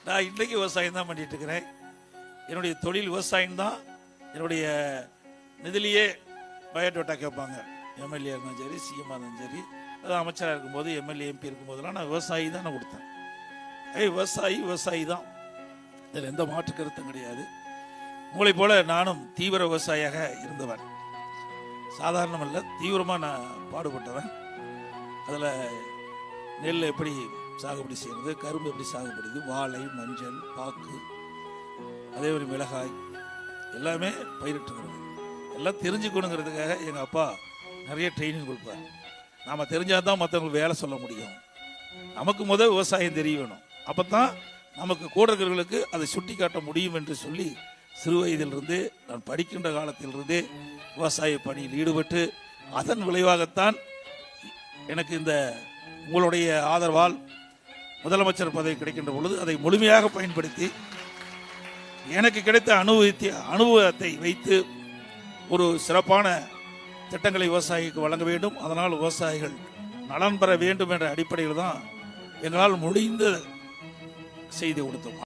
நான் இன்றைக்கு விவசாயம் தான் பண்ணிட்டு இருக்கிறேன். என்னுடைய தொழில் விவசாயம் தான். என்னுடைய நிதிலேயே பயோடேட்டா கேட்பாங்க. எம்எல்ஏ இருந்தாலும் சரி, சிஎம் இருந்தாலும் சரி, அதாவது அமைச்சராக இருக்கும்போது, எம்எல்ஏ எம்பி இருக்கும்போதெல்லாம் நான் விவசாயி தான் நான் கொடுத்தேன். விவசாயி தான், இதில் எந்த மாற்று கருத்தும் கிடையாது. உங்களை போல நானும் தீவிர விவசாயியாக இருந்தவன். சாதாரணமல்ல, தீவிரமாக நான் பாடுபட்டவன். அதில் நெல் எப்படி சாகுபடி செய்கிறது, கரும்பு எப்படி சாகுபடிது, வாழை, மஞ்சள், பாக்கு, அதே மாதிரி மிளகாய் எல்லாமே பயிரிட்டுங்கிறது எல்லாம் தெரிஞ்சுக்கணுங்கிறதுக்காக எங்கள் அப்பா நிறைய ட்ரைனிங் கொடுப்பார். நாம் தெரிஞ்சாதான் மற்றவங்களுக்கு வேலை சொல்ல முடியும். நமக்கு முதல் விவசாயம் தெரிய வேணும். அப்போ தான் நமக்கு கூட இருக்கிறவர்களுக்கு அதை சுட்டி காட்ட முடியும் என்று சொல்லி சிறு வயதிலிருந்து நான் படிக்கின்ற காலத்திலிருந்தே விவசாய பணியில் ஈடுபட்டு அதன் விளைவாகத்தான் எனக்கு இந்த உங்களுடைய ஆதரவால் முதலமைச்சர் பதவி கிடைக்கின்ற பொழுது அதை முழுமையாக பயன்படுத்தி எனக்கு கிடைத்த அனுபவத்தை வைத்து ஒரு சிறப்பான திட்டங்களை விவசாயிக்கு வழங்க வேண்டும். அதனால் விவசாயிகள் நலன் பெற வேண்டும் என்ற அடிப்படையில் தான் எங்களால் முடிந்த செய்தி கொடுத்தோம்.